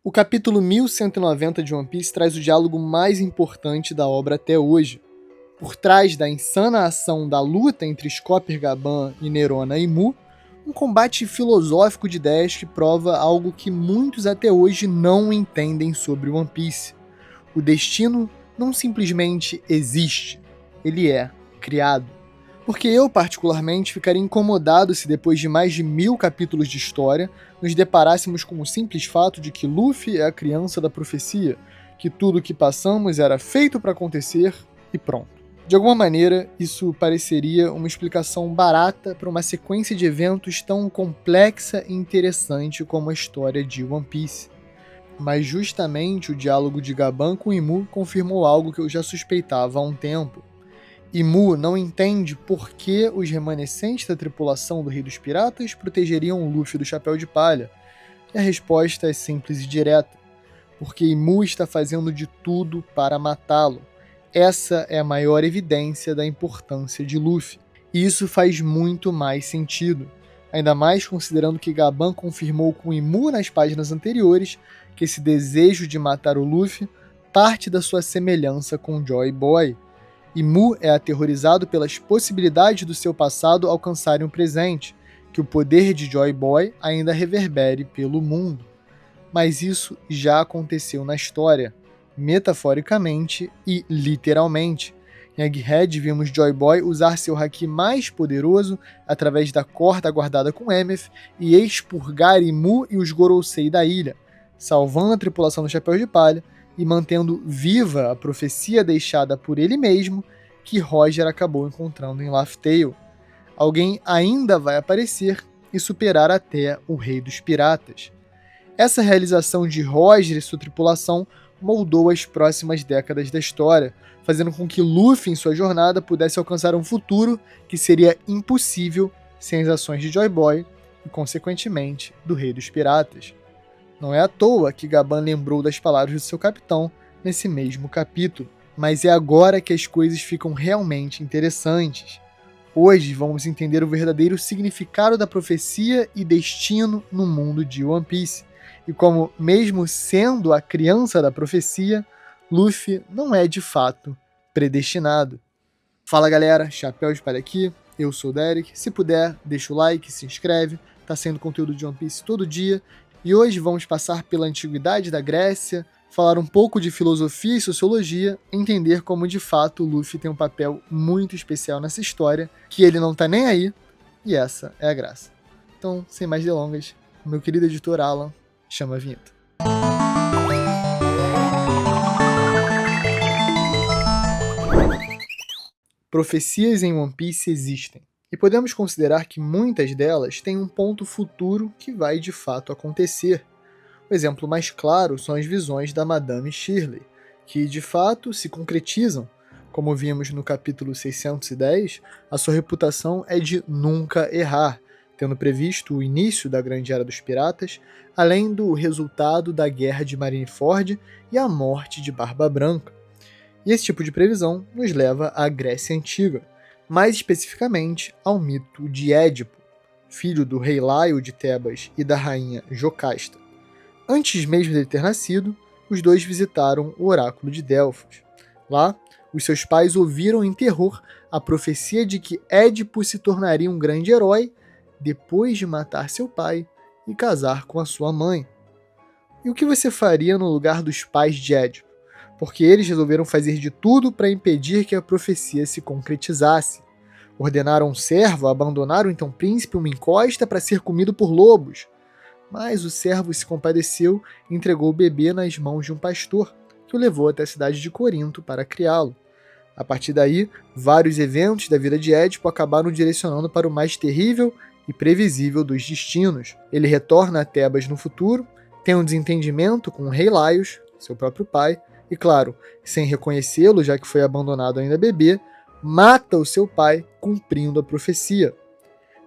O capítulo 1190 de One Piece traz o diálogo mais importante da obra até hoje. Por trás da insana ação da luta entre Scopper Gaban e Nerona e Mu, um combate filosófico de ideias que prova algo que muitos até hoje não entendem sobre One Piece. O destino não simplesmente existe, ele é criado. Porque eu, particularmente, ficaria incomodado se depois de mais de 1000 capítulos de história, nos deparássemos com o simples fato de que Luffy é a criança da profecia, que tudo o que passamos era feito para acontecer e pronto. De alguma maneira, isso pareceria uma explicação barata para uma sequência de eventos tão complexa e interessante como a história de One Piece. Mas justamente o diálogo de Gaban com Imu confirmou algo que eu já suspeitava há um tempo. Imu não entende por que os remanescentes da tripulação do Rei dos Piratas protegeriam o Luffy do Chapéu de Palha. E a resposta é simples e direta. Porque Imu está fazendo de tudo para matá-lo. Essa é a maior evidência da importância de Luffy. E isso faz muito mais sentido. Ainda mais considerando que Gaban confirmou com Imu nas páginas anteriores que esse desejo de matar o Luffy parte da sua semelhança com Joy Boy. Imu é aterrorizado pelas possibilidades do seu passado alcançarem o presente, que o poder de Joy Boy ainda reverbere pelo mundo. Mas isso já aconteceu na história, metaforicamente e literalmente. Em Egghead vimos Joy Boy usar seu haki mais poderoso através da corda guardada com Emeth e expurgar Imu e os Gorosei da ilha, salvando a tripulação do Chapéu de Palha e mantendo viva a profecia deixada por ele mesmo que Roger acabou encontrando em Laugh Tale. Alguém ainda vai aparecer e superar até o Rei dos Piratas. Essa realização de Roger e sua tripulação moldou as próximas décadas da história, fazendo com que Luffy em sua jornada pudesse alcançar um futuro que seria impossível sem as ações de Joy Boy e, consequentemente, do Rei dos Piratas. Não é à toa que Gaban lembrou das palavras do seu capitão nesse mesmo capítulo, mas é agora que as coisas ficam realmente interessantes. Hoje vamos entender o verdadeiro significado da profecia e destino no mundo de One Piece, e como, mesmo sendo a criança da profecia, Luffy não é de fato predestinado. Fala galera, Chapéu de Palha aqui, eu sou o Derek. Se puder, deixa o like, se inscreve, tá saindo conteúdo de One Piece todo dia. E hoje vamos passar pela antiguidade da Grécia, falar um pouco de filosofia e sociologia, entender como de fato o Luffy tem um papel muito especial nessa história, que ele não tá nem aí, e essa é a graça. Então, sem mais delongas, meu querido editor Alan, chama a vinheta. Profecias em One Piece existem. E podemos considerar que muitas delas têm um ponto futuro que vai de fato acontecer. O exemplo mais claro são as visões da Madame Shirley, que de fato se concretizam. Como vimos no capítulo 610, a sua reputação é de nunca errar, tendo previsto o início da Grande Era dos Piratas, além do resultado da Guerra de Marineford e a morte de Barba Branca. E esse tipo de previsão nos leva à Grécia Antiga, mais especificamente ao mito de Édipo, filho do rei Laio de Tebas e da rainha Jocasta. Antes mesmo de ele ter nascido, os dois visitaram o oráculo de Delfos. Lá, os seus pais ouviram em terror a profecia de que Édipo se tornaria um grande herói depois de matar seu pai e casar com a sua mãe. E o que você faria no lugar dos pais de Édipo? Porque eles resolveram fazer de tudo para impedir que a profecia se concretizasse. Ordenaram um servo a abandonar o então príncipe uma encosta para ser comido por lobos. Mas o servo se compadeceu e entregou o bebê nas mãos de um pastor, que o levou até a cidade de Corinto para criá-lo. A partir daí, vários eventos da vida de Édipo acabaram direcionando para o mais terrível e previsível dos destinos. Ele retorna a Tebas no futuro, tem um desentendimento com o rei Laios, seu próprio pai, e claro, sem reconhecê-lo, já que foi abandonado ainda bebê, mata o seu pai, cumprindo a profecia.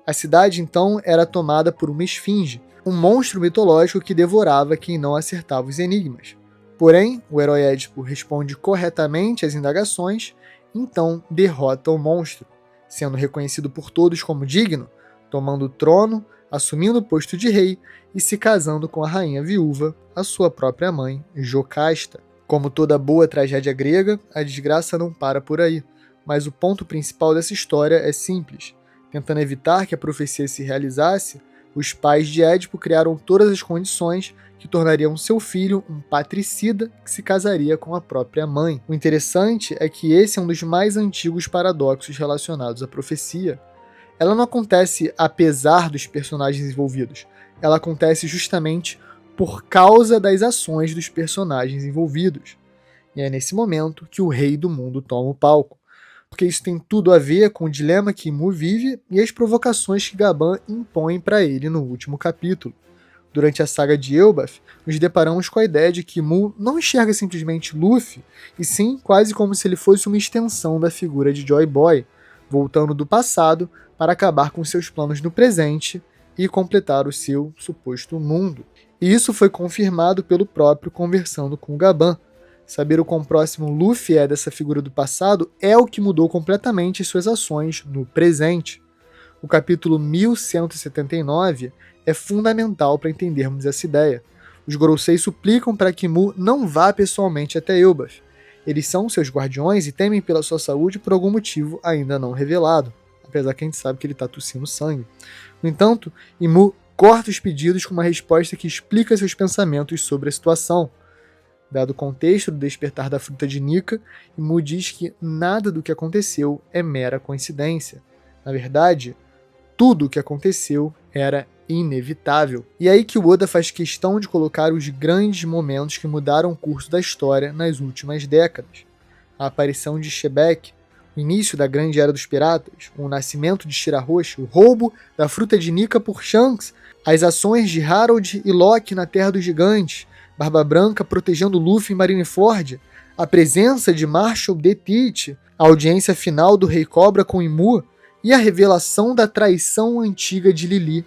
A cidade então era tomada por uma esfinge, um monstro mitológico que devorava quem não acertava os enigmas. Porém, o herói Édipo responde corretamente às indagações, então derrota o monstro, sendo reconhecido por todos como digno, tomando o trono, assumindo o posto de rei e se casando com a rainha viúva, a sua própria mãe, Jocasta. Como toda boa tragédia grega, a desgraça não para por aí, mas o ponto principal dessa história é simples. Tentando evitar que a profecia se realizasse, os pais de Édipo criaram todas as condições que tornariam seu filho um patricida que se casaria com a própria mãe. O interessante é que esse é um dos mais antigos paradoxos relacionados à profecia. Ela não acontece apesar dos personagens envolvidos, ela acontece justamente por causa das ações dos personagens envolvidos. E é nesse momento que o rei do mundo toma o palco, porque isso tem tudo a ver com o dilema que Mu vive e as provocações que Gaban impõe para ele no último capítulo. Durante a saga de Elbaf, nos deparamos com a ideia de que Mu não enxerga simplesmente Luffy, e sim quase como se ele fosse uma extensão da figura de Joy Boy, voltando do passado para acabar com seus planos no presente e completar o seu suposto mundo. E isso foi confirmado pelo próprio conversando com Gaban. Saber o quão próximo Luffy é dessa figura do passado é o que mudou completamente suas ações no presente. O capítulo 1179 é fundamental para entendermos essa ideia. Os Gorosei suplicam para que Mu não vá pessoalmente até Elbaf. Eles são seus guardiões e temem pela sua saúde por algum motivo ainda não revelado, apesar que a gente sabe que ele está tossindo sangue. No entanto, Mu corta os pedidos com uma resposta que explica seus pensamentos sobre a situação. Dado o contexto do despertar da fruta de Nika, Mu diz que nada do que aconteceu é mera coincidência. Na verdade, tudo o que aconteceu era inevitável. E é aí que o Oda faz questão de colocar os grandes momentos que mudaram o curso da história nas últimas décadas. A aparição de Shebek, o início da Grande Era dos Piratas, o nascimento de Shirahoshi, o roubo da fruta de Nika por Shanks, as ações de Harold e Loki na Terra dos Gigantes, Barba Branca protegendo Luffy em Marineford, a presença de Marshall D. Teach, a audiência final do Rei Cobra com Imu e a revelação da traição antiga de Lili,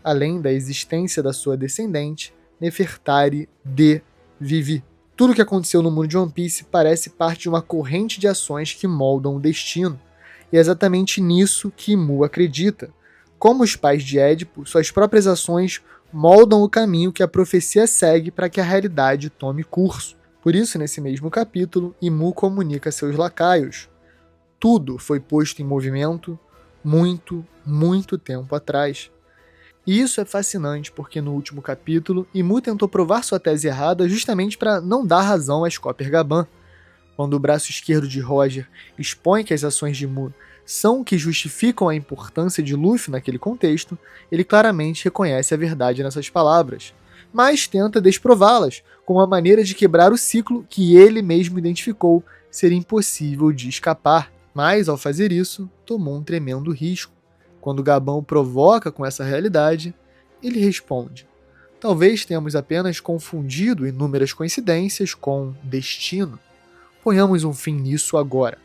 além da existência da sua descendente, Nefertari D. Vivi. Tudo o que aconteceu no mundo de One Piece parece parte de uma corrente de ações que moldam o destino, e é exatamente nisso que Imu acredita. Como os pais de Édipo, suas próprias ações moldam o caminho que a profecia segue para que a realidade tome curso. Por isso, nesse mesmo capítulo, Imu comunica a seus lacaios: tudo foi posto em movimento muito tempo atrás. E isso é fascinante porque no último capítulo, Imu tentou provar sua tese errada justamente para não dar razão a Scopper Gaban. Quando o braço esquerdo de Roger expõe que as ações de Imu são o que justificam a importância de Luffy naquele contexto, ele claramente reconhece a verdade nessas palavras, mas tenta desprová-las como uma maneira de quebrar o ciclo que ele mesmo identificou ser impossível de escapar. Mas, ao fazer isso, tomou um tremendo risco. Quando Gaban o provoca com essa realidade, ele responde: talvez tenhamos apenas confundido inúmeras coincidências com destino. Ponhamos um fim nisso agora.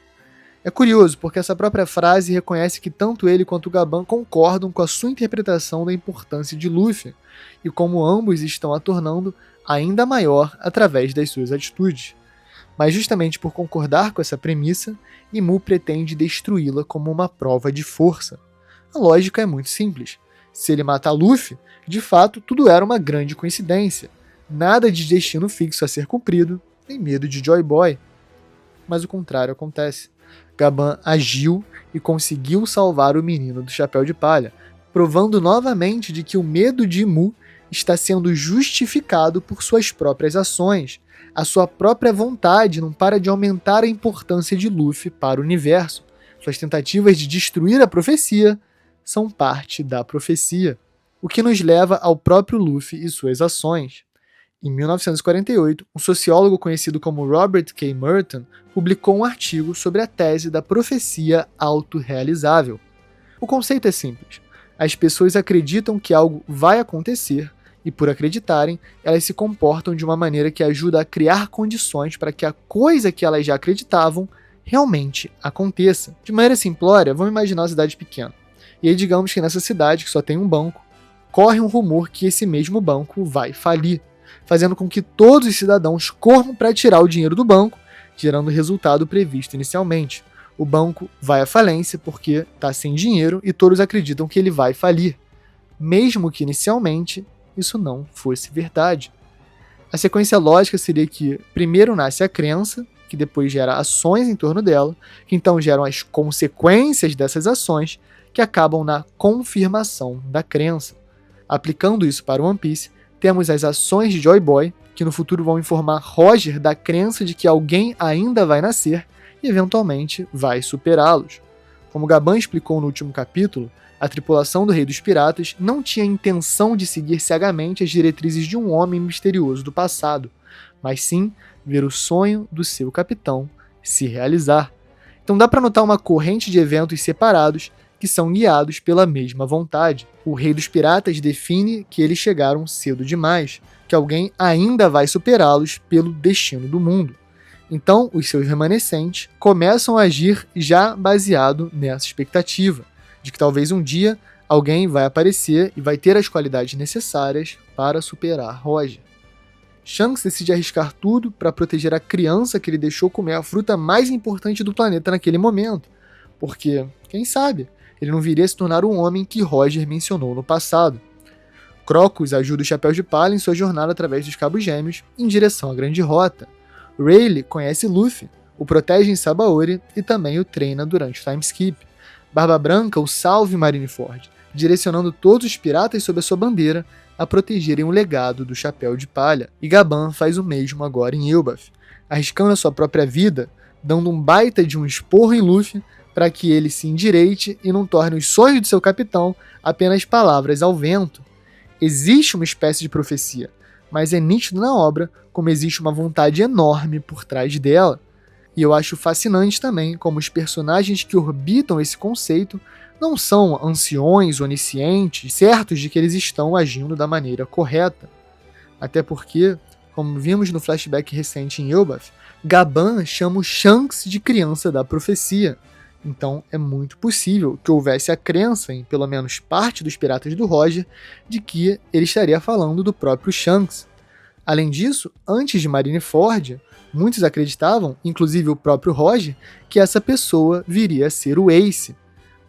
É curioso, porque essa própria frase reconhece que tanto ele quanto Gaban concordam com a sua interpretação da importância de Luffy, e como ambos estão a tornando ainda maior através das suas atitudes. Mas justamente por concordar com essa premissa, Imu pretende destruí-la como uma prova de força. A lógica é muito simples. Se ele mata Luffy, de fato tudo era uma grande coincidência. Nada de destino fixo a ser cumprido, nem medo de Joy Boy. Mas o contrário acontece. Gaban agiu e conseguiu salvar o menino do chapéu de palha, provando novamente de que o medo de Imu está sendo justificado por suas próprias ações. A sua própria vontade não para de aumentar a importância de Luffy para o universo. Suas tentativas de destruir a profecia são parte da profecia, o que nos leva ao próprio Luffy e suas ações. Em 1948, um sociólogo conhecido como Robert K. Merton publicou um artigo sobre a tese da profecia autorrealizável. O conceito é simples. As pessoas acreditam que algo vai acontecer e, por acreditarem, elas se comportam de uma maneira que ajuda a criar condições para que a coisa que elas já acreditavam realmente aconteça. De maneira simplória, vamos imaginar uma cidade pequena. E aí digamos que nessa cidade, que só tem um banco, corre um rumor que esse mesmo banco vai falir, fazendo com que todos os cidadãos corram para tirar o dinheiro do banco, gerando o resultado previsto inicialmente. O banco vai à falência porque está sem dinheiro e todos acreditam que ele vai falir. mesmo que inicialmente isso não fosse verdade. A sequência lógica seria que primeiro nasce a crença, que depois gera ações em torno dela, que então geram as consequências dessas ações, que acabam na confirmação da crença. Aplicando isso para One Piece, temos as ações de Joy Boy, que no futuro vão informar Roger da crença de que alguém ainda vai nascer e eventualmente vai superá-los. Como Gaban explicou no último capítulo, a tripulação do Rei dos Piratas não tinha intenção de seguir cegamente as diretrizes de um homem misterioso do passado, mas sim ver o sonho do seu capitão se realizar. Então dá para notar uma corrente de eventos separados que são guiados pela mesma vontade. O Rei dos Piratas define que eles chegaram cedo demais, que alguém ainda vai superá-los pelo destino do mundo. Então, os seus remanescentes começam a agir já baseado nessa expectativa, de que talvez um dia alguém vai aparecer e vai ter as qualidades necessárias para superar Roger. Shanks decide arriscar tudo para proteger a criança que ele deixou comer a fruta mais importante do planeta naquele momento, porque, quem sabe, ele não viria a se tornar o homem que Roger mencionou no passado. Crocus ajuda o Chapéu de Palha em sua jornada através dos Cabos Gêmeos em direção à Grande Rota. Rayleigh conhece Luffy, o protege em Sabaody e também o treina durante o time skip. Barba Branca o salva em Marineford, direcionando todos os piratas sob a sua bandeira a protegerem o legado do Chapéu de Palha. E Gaban faz o mesmo agora em Elbaf, arriscando a sua própria vida, dando um baita de um esporro em Luffy para que ele se endireite e não torne os sonhos de seu capitão apenas palavras ao vento. Existe uma espécie de profecia, mas é nítido na obra como existe uma vontade enorme por trás dela. E eu acho fascinante também como os personagens que orbitam esse conceito não são anciões oniscientes, certos de que eles estão agindo da maneira correta. Até porque, como vimos no flashback recente em Elbaf, Gaban chama o Shanks de criança da profecia. Então é muito possível que houvesse a crença em pelo menos parte dos piratas do Roger de que ele estaria falando do próprio Shanks. Além disso, antes de Marineford, muitos acreditavam, inclusive o próprio Roger, que essa pessoa viria a ser o Ace.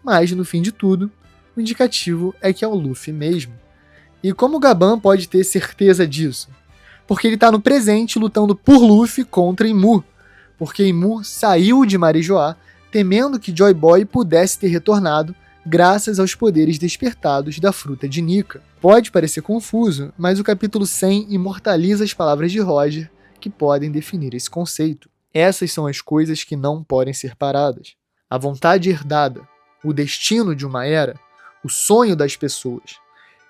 Mas, no fim de tudo, o indicativo é que é o Luffy mesmo. E como o Gaban pode ter certeza disso? Porque ele está no presente lutando por Luffy contra Imu. Porque Imu saiu de Marijoá temendo que Joy Boy pudesse ter retornado graças aos poderes despertados da fruta de Nika. Pode parecer confuso, mas o capítulo 100 imortaliza as palavras de Roger que podem definir esse conceito. Essas são as coisas que não podem ser paradas. A vontade herdada, o destino de uma era, o sonho das pessoas.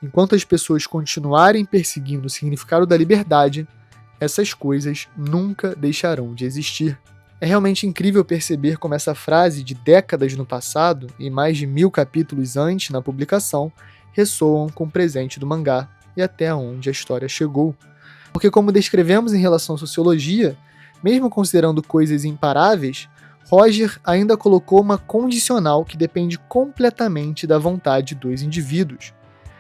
Enquanto as pessoas continuarem perseguindo o significado da liberdade, essas coisas nunca deixarão de existir. É realmente incrível perceber como essa frase de décadas no passado e mais de 1000 capítulos antes na publicação ressoam com o presente do mangá e até onde a história chegou. Porque como descrevemos em relação à sociologia, mesmo considerando coisas imparáveis, Roger ainda colocou uma condicional que depende completamente da vontade dos indivíduos.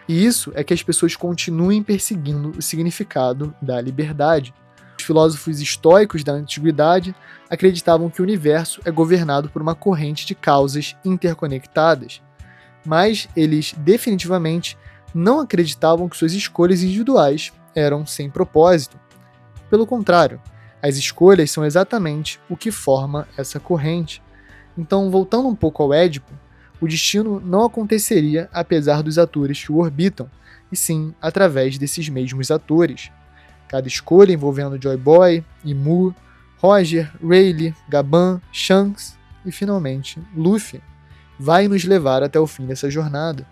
E isso é que as pessoas continuem perseguindo o significado da liberdade. Os filósofos estoicos da antiguidade acreditavam que o universo é governado por uma corrente de causas interconectadas, mas eles definitivamente não acreditavam que suas escolhas individuais eram sem propósito. Pelo contrário, as escolhas são exatamente o que forma essa corrente. Então, voltando um pouco ao Édipo, o destino não aconteceria apesar dos atores que o orbitam, e sim através desses mesmos atores. Cada escolha envolvendo Joy Boy, Imu, Roger, Rayleigh, Gaban, Shanks e, finalmente, Luffy, vai nos levar até o fim dessa jornada,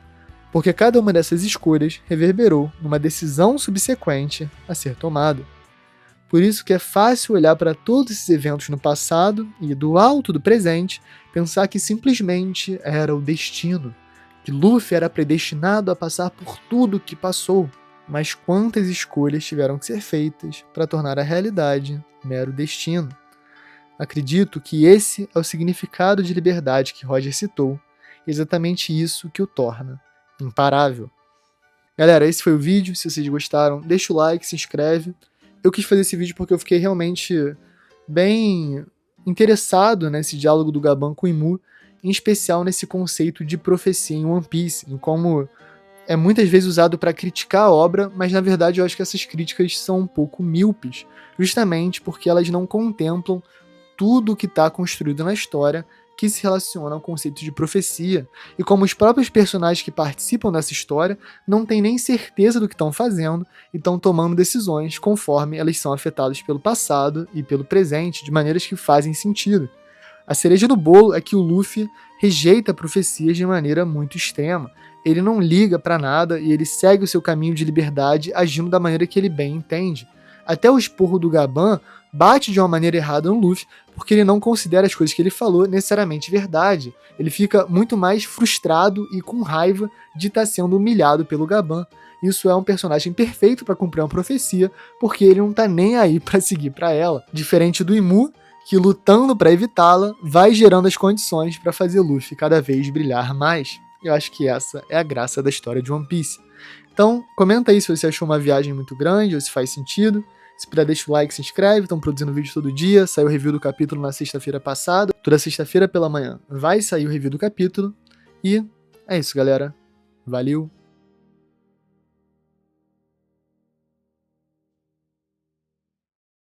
porque cada uma dessas escolhas reverberou numa decisão subsequente a ser tomada. Por isso que é fácil olhar para todos esses eventos no passado e, do alto do presente, pensar que simplesmente era o destino, que Luffy era predestinado a passar por tudo que passou. Mas quantas escolhas tiveram que ser feitas para tornar a realidade mero destino? Acredito que esse é o significado de liberdade que Roger citou, e exatamente isso que o torna imparável. Galera, esse foi o vídeo. Se vocês gostaram, deixa o like, se inscreve. Eu quis fazer esse vídeo porque eu fiquei realmente bem interessado nesse diálogo do Gaban com o Imu, em especial nesse conceito de profecia em One Piece, em como é muitas vezes usado para criticar a obra, mas na verdade eu acho que essas críticas são um pouco míopes, justamente porque elas não contemplam tudo o que está construído na história que se relaciona ao conceito de profecia, e como os próprios personagens que participam dessa história não têm nem certeza do que estão fazendo e estão tomando decisões conforme elas são afetadas pelo passado e pelo presente, de maneiras que fazem sentido. A cereja do bolo é que o Luffy rejeita profecias de maneira muito extrema. Ele não liga para nada e ele segue o seu caminho de liberdade agindo da maneira que ele bem entende. Até o esporro do Gaban bate de uma maneira errada no Luffy, porque ele não considera as coisas que ele falou necessariamente verdade. Ele fica muito mais frustrado e com raiva de estar sendo humilhado pelo Gaban. Isso é um personagem perfeito para cumprir uma profecia, porque ele não tá nem aí para seguir para ela. Diferente do Imu, que lutando para evitá-la, vai gerando as condições para fazer Luffy cada vez brilhar mais. Eu acho que essa é a graça da história de One Piece. Então, comenta aí se você achou uma viagem muito grande ou se faz sentido. Se puder, deixa o like, se inscreve. Estão produzindo vídeo todo dia. Saiu o review do capítulo na sexta-feira passada. Toda sexta-feira pela manhã vai sair o review do capítulo. E é isso, galera. Valeu!